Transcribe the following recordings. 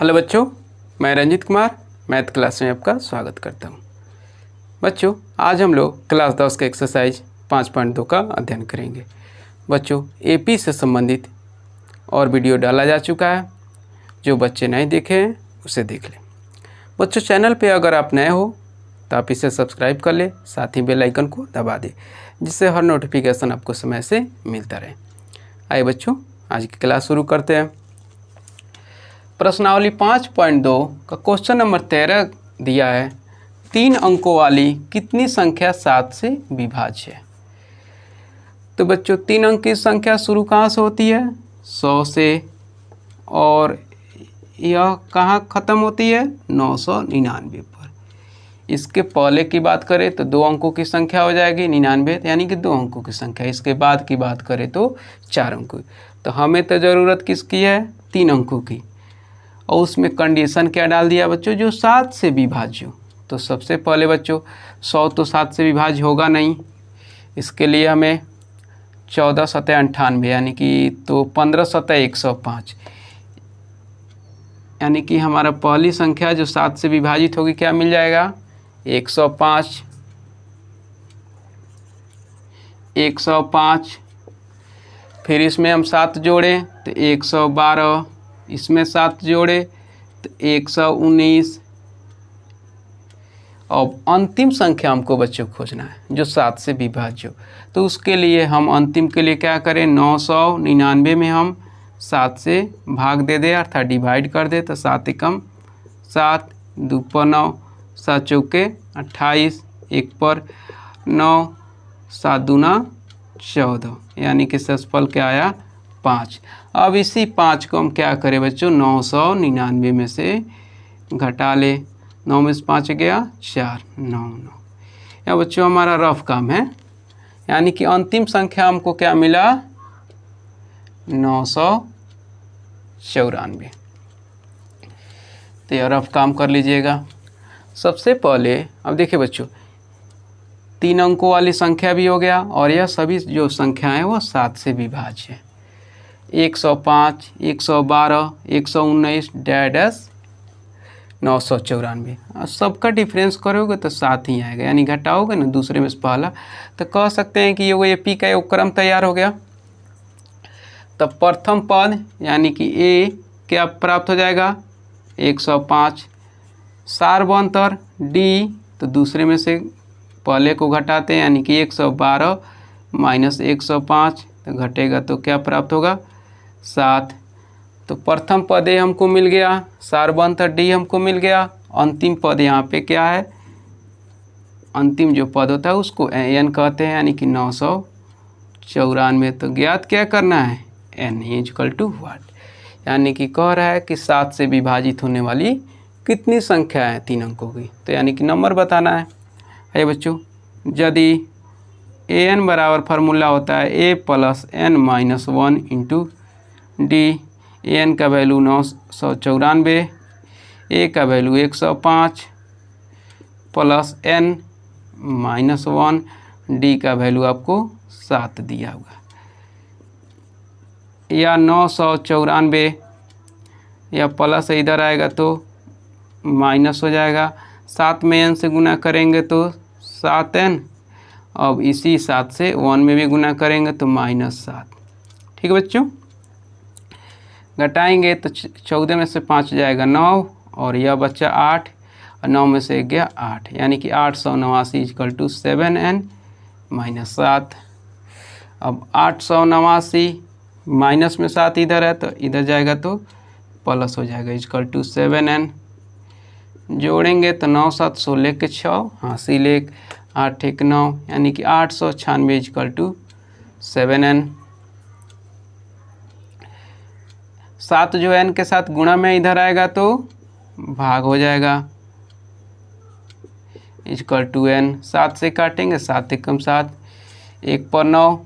Hello बच्चों, मैं Ranjit Kumar math class में आपका स्वागत करता हूं। बच्चों, आज हम लोग क्लास 10 के एक्सरसाइज 5.2 का अध्ययन करेंगे। बच्चों, एपी से संबंधित और वीडियो डाला जा चुका है, जो बच्चे नहीं देखे हैं उसे देख लें। बच्चों, चैनल पे अगर आप नए हो तो आप इसे सब्सक्राइब कर लें, साथ ही बेल आइकन को दबा दें, जिससे हर नोटिफिकेशन आपको समय से मिलता रहे। आइए बच्चों, आज की क्लास शुरू करते हैं। प्रश्नावली 5.2 का क्वेश्चन नंबर 13 दिया है, 3 अंकों वाली कितनी संख्या 7 से विभाज्य है। तो बच्चों, 3 अंक की संख्या शुरू कहाँ से होती है? 100 से, और यह कहाँ ख़त्म होती है? 999 पर। इसके पहले की बात करें तो 2 अंकों की संख्या हो जाएगी 99, यानी कि 2 अंकों की संख्या। इसके बाद की बात करें तो 4 अंकों की। तो हमें तो ज़रूरत किसकी है? 3 अंकों की। और उसमें कंडीशन क्या डाल दिया बच्चों? जो 7 से विभाज्य हो। तो सबसे पहले बच्चों, 100 तो 7 से विभाज्य होगा नहीं। इसके लिए हमें 14 सतह 98, यानी कि तो 15 सतह 105, यानी कि हमारा पहली संख्या जो 7 से विभाजित होगी क्या मिल जाएगा? 105। 105। फिर इसमें हम 7 जोड़ें तो 112, इसमें 7 जोड़े तो 119। अब अंतिम संख्या हमको बच्चों खोजना है जो 7 से विभाज्य हो। तो उसके लिए हम अंतिम के लिए क्या करें? 999 में हम 7 से भाग दे दें, अर्थात डिवाइड कर दे। तो 7 एकम 7, 2 पर 9, 7 चौके 28, 1 पर 9, 7 दूना 14, यानी कि शेषफल क्या आया? 5। अब इसी 5 को हम क्या करें बच्चों? 999 में से घटा ले। 9 में से 5 गया 4, 9। या बच्चों हमारा रफ काम है, यानी कि अंतिम संख्या हमको क्या मिला? 994। तो यह रफ काम कर लीजिएगा। सबसे पहले अब देखिए बच्चों, 3 अंकों वाली संख्या भी हो गया, और यह सभी जो संख्याएं हैं वो 7 से विभाज्य है। 105, 112, 119 डैश 994। सबका डिफरेंस करोगे तो 7 ही आएगा, यानी घटाओगे ना दूसरे में से पहला, तो कह सकते हैं कि ये एपी का योग क्रम तैयार हो गया। तब प्रथम पद यानी कि ए क्या प्राप्त हो जाएगा? 105। सार्वंतर डी, तो दूसरे में से पहले को घटाते हैं, यानी कि 112 माइनस 105, तो घटेगा तो क्या प्राप्त होगा? 7। तो प्रथम पद ए हमको मिल गया, सार्वंतर डी हमको मिल गया। अंतिम पद यहाँ पे क्या है? अंतिम जो पद होता है उसको एन कहते हैं, यानी कि 994। तो ज्ञात क्या करना है? एन इक्वल टू व्हाट, यानी कि कह रहा है कि 7 से विभाजित होने वाली कितनी संख्या है 3 अंकों की। तो यानी कि नंबर बताना है। है बच्चों, यदि ए एन बराबर फार्मूला होता है a plus n minus 1 into d. A n का वैल्यू 994, ए का value 105 plus n minus 1, d का वैल्यू आपको 7 दिया हुआ, या 994, या प्लस इधर आएगा तो माइनस हो जाएगा। 7 में एन से गुना करेंगे तो 7n। अब इसी 7 से 1 में भी गुना करेंगे तो -7। ठीक है बच्चों, घटाएंगे तो 14 में से 5 जाएगा 9, और यह बच्चा 8, और 9 में से गया 8, यानी कि 889 इक्वल टू 7n माइनस 7। अब 889 माइनस में 7 इधर है तो इधर जाएगा तो प्लस हो जाएगा इक्वल टू 7n। जोड़ेंगे तो 9 7 16 के 6, हासिल 1, 8 1 9, यानी कि 896 इक्वल टू 7n। 7 जो n के साथ गुणा में इधर आएगा तो भाग हो जाएगा इक्वल टू n। 7 से काटेंगे, 7 एकम 7, 1 पर 9,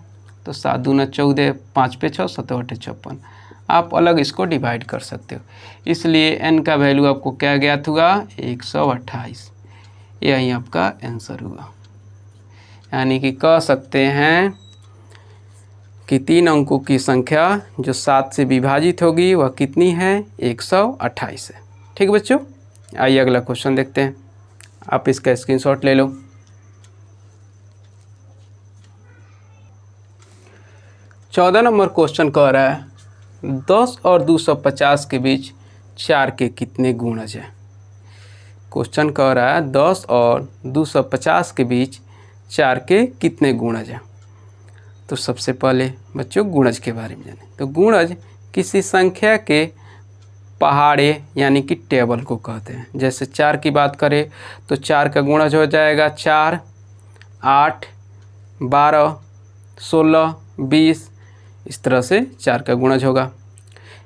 तो 7 दूना 14, 5 पे 6, 7 8 56। आप अलग इसको डिवाइड कर सकते हो, इसलिए n का वैल्यू आपको क्या ज्ञात हुआ? 128। यही आपका आंसर हुआ, यानी कि कह सकते हैं कि 3 अंकों की संख्या जो 7 से विभाजित होगी वह कितनी है? 128 है। ठीक बच्चों, आइए अगला क्वेश्चन देखते हैं। आप इसका स्क्रीनशॉट ले लो। चौदह नंबर क्वेश्चन कह रहा है 10 और 250 के बीच 4 के कितने गुणज हैं। क्वेश्चन कह रहा है 10 और 250 के बीच 4 के कितने गुणज हैं। तो सबसे पहले बच्चों गुणज के बारे में जानें। तो गुणज किसी संख्या के पहाड़े यानी कि टेबल को कहते हैं। जैसे 4 की बात करें तो 4 का गुणज हो जाएगा 4, 8, 12, 16, 20, इस तरह से 4 का गुणज होगा।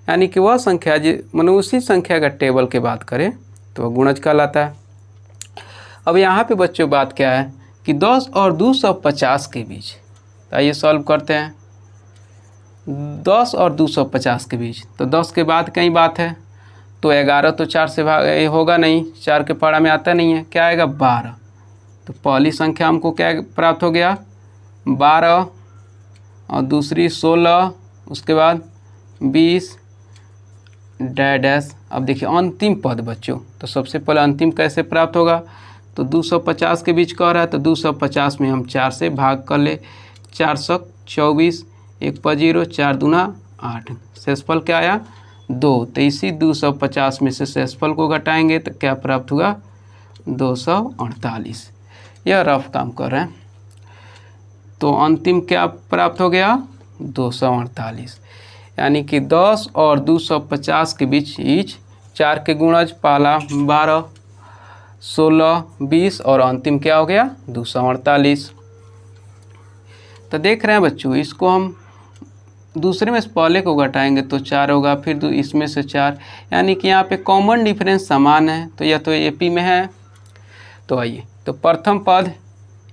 यानी कि वह संख्या मानो उसी संख्या का टेबल की बात करें तो वह गुणज कहलाता है। अब यहाँ पे बच्चों बात क्या है कि 10 और 250 के बीच, तो आइए सॉल्व करते हैं। 10 और 250 के बीच, तो 10 के बाद कई बात है, तो 11 तो 4 से भाग होगा नहीं, 4 के पहाड़ा में आता नहीं है, क्या आएगा 12। तो पहली संख्या हमको क्या प्राप्त हो गया 12, और दूसरी 16, उसके बाद 20 डैश। अब देखिए अंतिम पद बच्चों, तो सबसे पहले अंतिम कैसे प्राप्त होगा, तो 250 के बीच कह रहा है, तो 250 में हम 4 से भाग कर ले, 4 सौ 24, 1 पर 0, 4 दूना 8, शेषफल क्या आया 2। तो इसी 250 में से शेषफल को घटाएंगे तो क्या प्राप्त हुआ 248। यह रफ काम कर रहे हैं, तो अंतिम क्या प्राप्त हो गया 248। यानी कि 10 और 250 के बीच 4 के गुणज, पहला 12, 16, 20 और अंतिम क्या हो गया 248। तो देख रहे हैं बच्चों, इसको हम दूसरे में से पहले को घटाएंगे तो 4 होगा, फिर इसमें से 4, यानी कि यहाँ पे कॉमन डिफरेंस समान है, तो यह तो एपी में है। तो आइए, तो प्रथम पद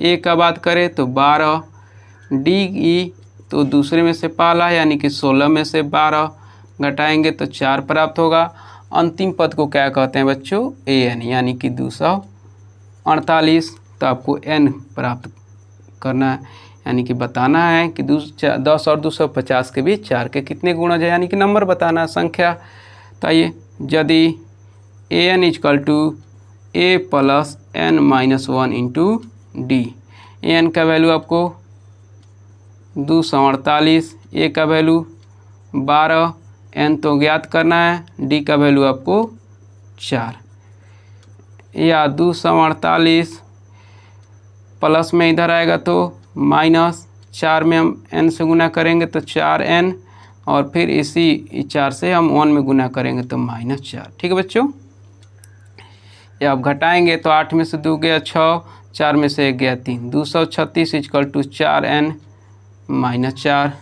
ए का बात करें तो 12, डी ई तो दूसरे में से पहला यानी कि 16 में से 12 घटाएंगे तो 4 प्राप्त होगा। अंतिम पद को क्या कहते हैं बच्चों ए एन, यानी कि 248। तो आपको एन प्राप्त करना है, यानी कि बताना है कि 10 और 250 के बीच 4 के कितने गुणज है, यानी कि नंबर बताना है, संख्या। तो आइए, यदि a n is equal to a plus n minus 1 into d, a n का वैल्यू आपको 248, ए का वैल्यू 12, एन तो ज्ञात करना है, डी का वैल्यू आपको 4, या 248 प्लस में इधर आएगा तो माइनस 4 में हम n से गुना करेंगे तो 4n, और फिर इसी 4 से हम 1 में गुना करेंगे तो -4। ठीक है बच्चों, ये आप घटाएंगे तो 8 में से 2 गया 6, 4 में से 1 गया 3, 236 इजकल टू 4n -4,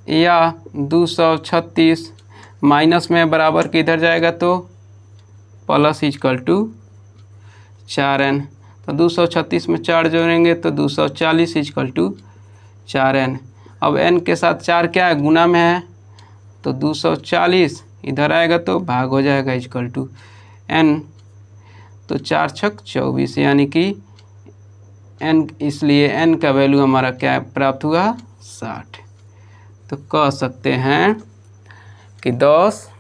या 236 माइनस में बराबर के इधर जाएगा तो प्लस इजकल टू 4n, तो 236 में 4 जोड़ेंगे तो 240 इजकल टू 4n। अब n के साथ 4 क्या है गुना में है, तो 240 इधर आएगा तो भाग हो जाएगा इजकल टू n, तो 4 छक 24, यानी कि n, इसलिए n का वैल्यू हमारा क्या प्राप्त हुआ 60। तो कह सकते हैं कि 10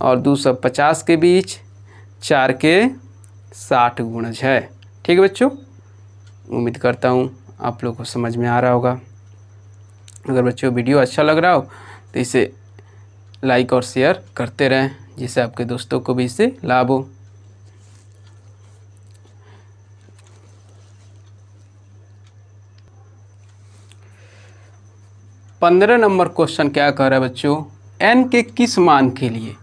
और 250 के बीच 4 के 60 गुणज है। ठीक है बच्चों, उम्मीद करता हूँ आप लोग को समझ में आ रहा होगा। अगर बच्चों वीडियो अच्छा लग रहा हो तो इसे लाइक और शेयर करते रहें, जिससे आपके दोस्तों को भी इससे लाभ हो। पंद्रह नंबर क्वेश्चन क्या कह रहा है बच्चों, n के किस मान के लिए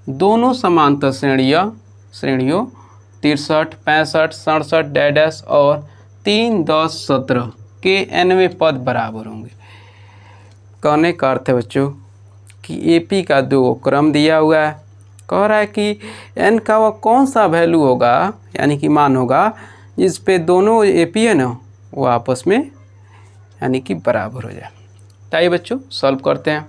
दोनों समांतर श्रेणियों 63, 65, 67 डैश और 3, 10, 17 के nवें पद बराबर होंगे। कहने का अर्थ है बच्चों कि एपी का 2 क्रम दिया हुआ है, कह रहा है कि n का वह कौन सा वैल्यू होगा, यानी कि मान होगा जिस पे दोनों एपी है ना वो आपस में यानी कि बराबर हो जाए। तो आइए बच्चों सॉल्व करते हैं।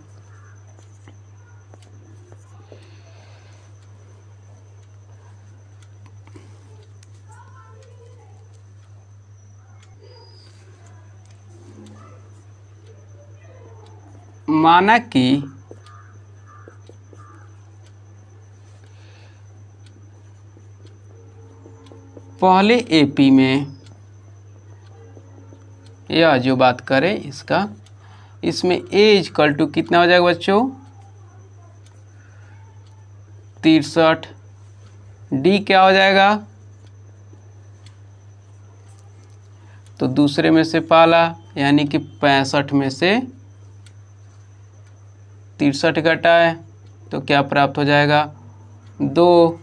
माना कि पहले एपी में यह जो बात करें इसका, इसमें ए इक्वल टू कितना हो जाएगा बच्चों 63, डी क्या हो जाएगा तो दूसरे में से पाला यानी कि 65 में से 63 घटाए तो क्या प्राप्त हो जाएगा 2,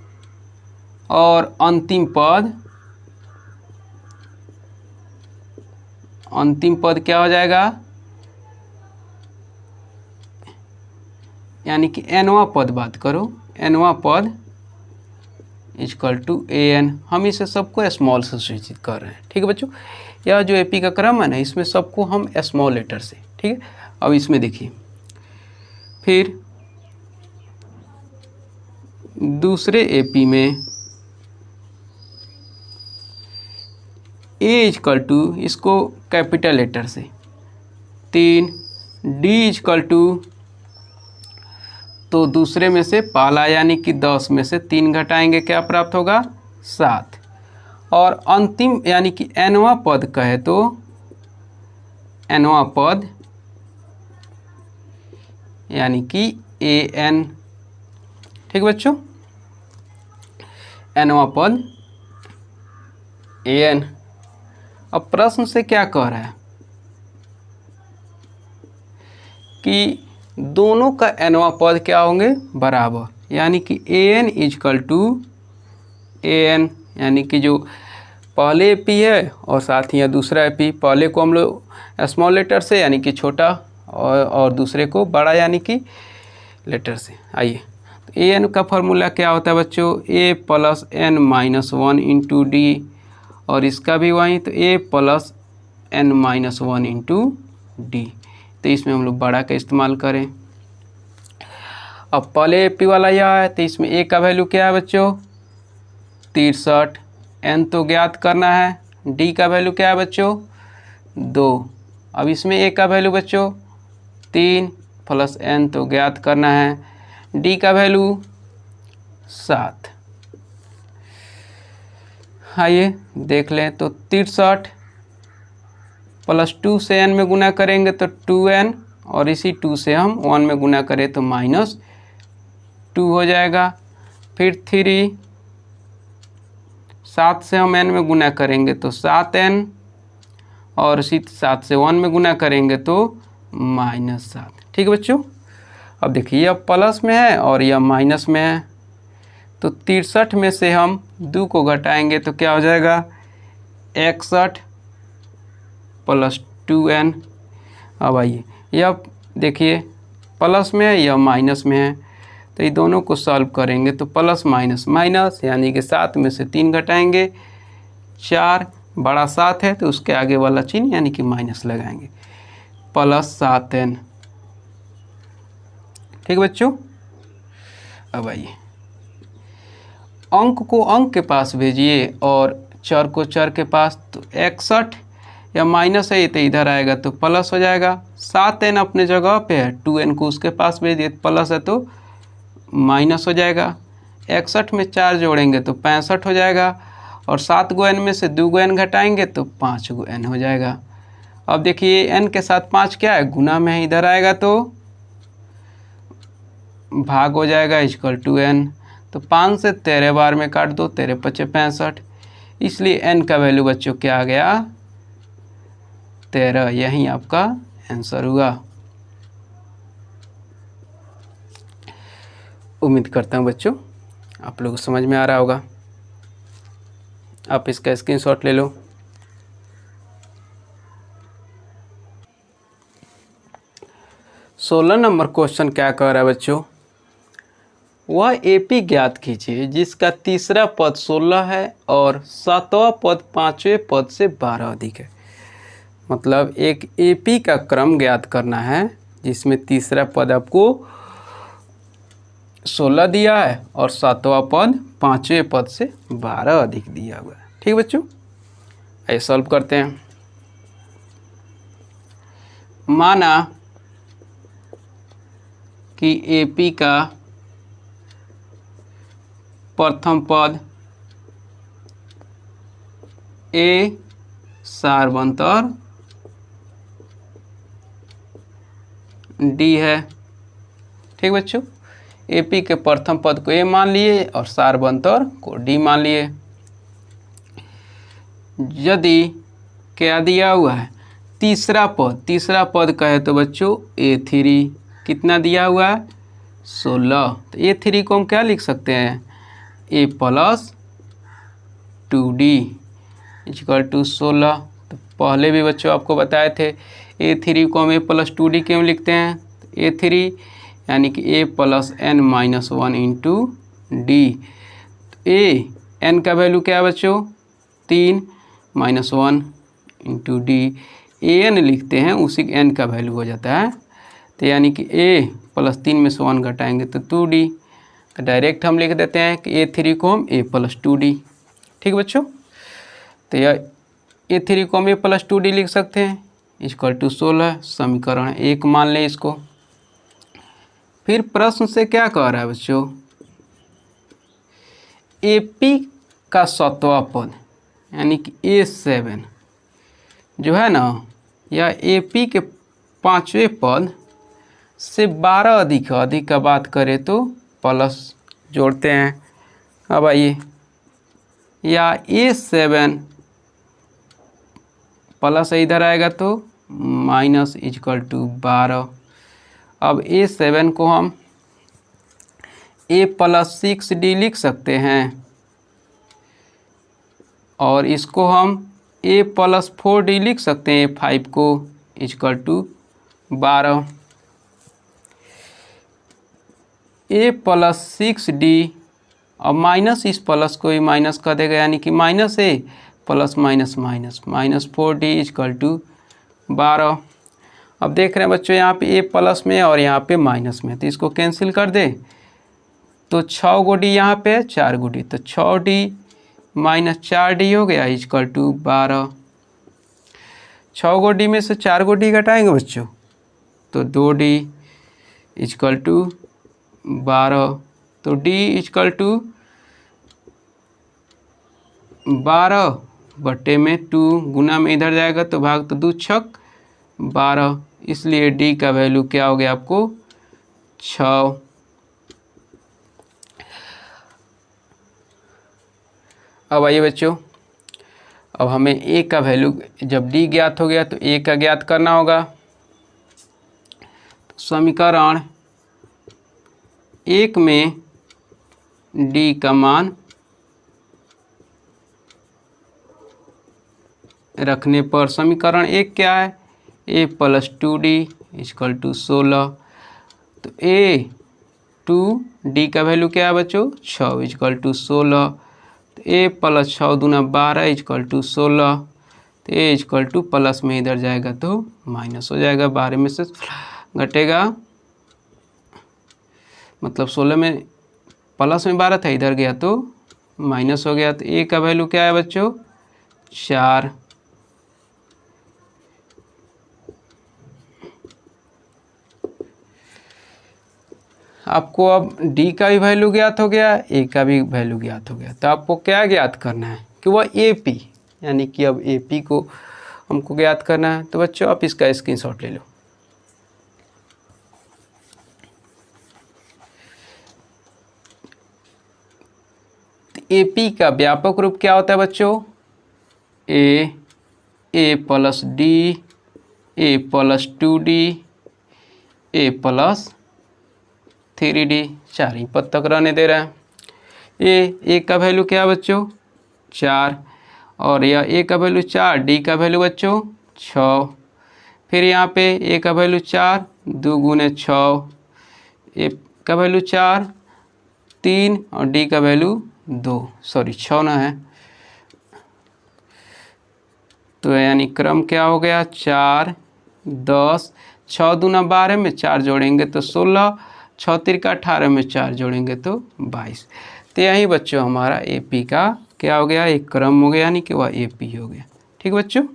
और अंतिम पद क्या हो जाएगा यानी कि nवां पद बात करो, nवां पद इक्वल टू an। हम इसे सबको स्मॉल से सूचित कर रहे हैं, ठीक है बच्चों। यह जो एपी का क्रम है ना, इसमें सबको हम स्मॉल लेटर से, ठीक है। अब इसमें देखिए फिर दूसरे एपी में ए इक्वल टू, इसको कैपिटल लेटर से 3, डी इक्वल टू, तो दूसरे में से पाला यानी कि 10 में से 3 घटाएंगे क्या प्राप्त होगा 7, और अंतिम यानी कि nवां पद कहे तो nवां पद यानी कि an, ठीक बच्चों, nवां पद an। अब प्रश्न से क्या कह रहा है कि दोनों का nवां पद क्या होंगे बराबर, यानी कि an इक्वल टू an, यानी कि जो पहले एपी है और साथ ही दूसरा एपी, पहले को हम लोग स्मॉल लेटर से यानी कि छोटा और दूसरे को बड़ा यानी कि लेटर से। आइए तो an का फॉर्मूला क्या होता है बच्चों a plus n minus 1 into D, और इसका भी वहीं, तो a plus n minus 1 into D. तो इसमें हम लोग बड़ा का इस्तेमाल करें। अब पहले एपी वाला यह है तो इसमें a का वैल्यू क्या है बच्चों 63, n तो ज्ञात करना है, d का वैल्यू क्या है बच्चों 2। अब इसमें a का वैल्यू बच्चों 3 प्लस n तो ज्ञात करना है, d का वैल्यू 7। आइए देख लें तो 63 प्लस 2 से n में गुना करेंगे तो 2n, और इसी 2 से हम 1 में गुना करें तो माइनस 2 हो जाएगा। फिर 3, 7 से हम n में गुना करेंगे तो 7n, और इसी 7 से 1 में गुना करेंगे तो माइनस 7, ठीक है बच्चों। अब देखिए यह प्लस में है और यह माइनस में है, तो 63 में से हम 2 को घटाएंगे तो क्या हो जाएगा 61 प्लस 2n। अब आइए यह देखिए प्लस में है यह माइनस में है, तो ये दोनों को सॉल्व करेंगे तो प्लस माइनस माइनस, यानी कि 7 में से 3 घटाएंगे 4, बड़ा 7 है तो उसके आगे वाला चिन्ह यानी कि माइनस लगाएंगे, प्लस 7n, ठीक है बच्चों। अब आइए अंक को अंक के पास भेजिए और चर को चर के पास, तो 61 या माइनस है ये तो इधर आएगा तो प्लस हो जाएगा, 7n अपने जगह पे है, 2n को उसके पास भेज दिए, प्लस है तो माइनस हो जाएगा। 61 में 4 जोड़ेंगे तो 65 हो जाएगा, और 7 गो n में से 2 गो n घटाएंगे तो 5 गो n हो जाएगा। अब देखिए n के साथ 5 क्या है गुना में है, इधर आएगा तो भाग हो जाएगा इक्वल टू n, तो 5 से 13 बार में काट दो, 13 पचे 65, इसलिए n का वैल्यू बच्चों क्या आ गया 13, यही आपका आंसर हुआ। उम्मीद करता हूँ बच्चों आप लोगों को समझ में आ रहा होगा। आप इसका स्क्रीनशॉट ले लो। सोलह नंबर क्वेश्चन क्या कह रहा है बच्चों, वह एपी ज्ञात कीजिए जिसका तीसरा पद 16 है और 7वां पद 5वें पद से 12 अधिक है। मतलब एक एपी का क्रम ज्ञात करना है जिसमें तीसरा पद आपको 16 दिया है और 7वां पद 5वें पद से 12 अधिक दिया हुआ है। ठीक बच्चों, आइए सॉल्व करते हैं। माना कि एपी का प्रथम पद ए सार्वंतर डी है। ठीक बच्चों, एपी के प्रथम पद को ए मान लिए और सार्वंतर को डी मान लिए। यदि क्या दिया हुआ है तीसरा पद कहे तो बच्चों A3 कितना दिया हुआ है 16, तो A3 को हम क्या लिख सकते हैं A plus 2D equal to 16। तो पहले भी बच्चों आपको बताए थे A3 को हम A प्लस 2D क्यों लिखते हैं, तो A3 यानी कि A plus n minus 1 into d. A n का वैल्यू क्या है बच्चों 3 माइनस 1 इंटू डी, an लिखते हैं उसी n का वैल्यू हो जाता है। तो यानी कि a प्लस 3 में से 1 घटाएंगे तो 2d, तो डायरेक्ट हम लिख देते हैं कि A3 को हम a प्लस 2d। ठीक बच्चों, तो यह A3 को हम a प्लस 2d लिख सकते हैं इक्वल टू 16, समीकरण 1 मान लें इसको। फिर प्रश्न से क्या कह रहा है बच्चों, AP का 7वां पद यानी कि A7 जो है ना, या AP के 5वें पद से 12 अधिक का बात करें तो प्लस जोड़ते हैं। अब आइए, या A7 प्लस इधर आएगा तो माइनस इक्वल टू 12। अब A7 को हम A प्लस 6D लिख सकते हैं और इसको हम A प्लस 4D लिख सकते हैं A5 को equal to 12। A plus 6D और माइनस इस प्लस को ही माइनस कर देगा यानी कि minus A plus minus minus minus 4D equal to 12। अब देख रहे हैं बच्चों यहाँ पे A प्लस में और यहाँ पे माइनस में, तो इसको कैंसिल कर दे तो 6 गुडी यहाँ पे 4 गुडी, तो 6D माइनस 4D हो गया इक्वल टू 12। 6 गुडी में से 4 गुडी घटाएंगे बच्चों तो 2D इक्वल टू 12, तो D इक्वल टू 12 बटे में 2, गुना में इधर जाएगा तो भाग तो 2 छक 12, इसलिए D का वैल्यू क्या हो गया आपको 6। अब आइए बच्चों, अब हमें A का वैल्यू जब D ज्ञात हो गया तो A का ज्ञात करना होगा। तो समीकरण 1 में D का मान रखने पर समीकरण 1 क्या है A plus 2D equal to 16, तो A2D का वैल्यू क्या है बच्चों 6 इक्वल टू 16, तो A प्लस 6 दूना 12 इक्वल टू 16, तो A इक्वल टू प्लस में इधर जाएगा तो माइनस हो जाएगा, 12 में से घटेगा मतलब 16 में प्लस में 12 था इधर गया तो माइनस हो गया, तो A का वैल्यू क्या है बच्चों 4। आपको अब D का भी वैल्यू ज्ञात हो गया, A का भी वैल्यू ज्ञात हो गया, तो आपको क्या ज्ञात करना है कि वह AP यानी कि अब AP को हमको ज्ञात करना है। तो बच्चों आप इसका स्क्रीनशॉट ले लो। तो AP का व्यापक रूप क्या होता है बच्चों A plus D, A plus 2D, A plus 3D, 4 ही पद तक रहने दे रहा है। A का वैल्यू क्या है बच्चों 4 और यह A का वैल्यू 4, D का वैल्यू बच्चों 6, फिर यहाँ पे A का वैल्यू 4 2 गुने 6, A का वैल्यू 4 3 और D का वैल्यू 6 ना है, तो यानी क्रम क्या हो गया 4 10, 6 दूना 12 में 4 जोड़ेंगे तो 16, 6 तिरका 18 में 4 जोड़ेंगे तो 22। तो यही बच्चों हमारा AP का क्या हो गया एक क्रम हो गया यानी कि वह AP हो गया। ठीक बच्चों,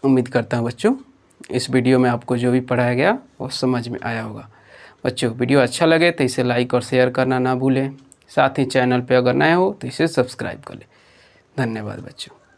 उम्मीद करता हूँ बच्चों इस वीडियो में आपको जो भी पढ़ाया गया वो समझ में आया होगा। बच्चों वीडियो अच्छा लगे तो इसे लाइक और शेयर करना ना भूलें, साथ ही चैनल पे अगर नए हो तो इसे सब्सक्राइब कर लें। धन्यवाद बच्चों।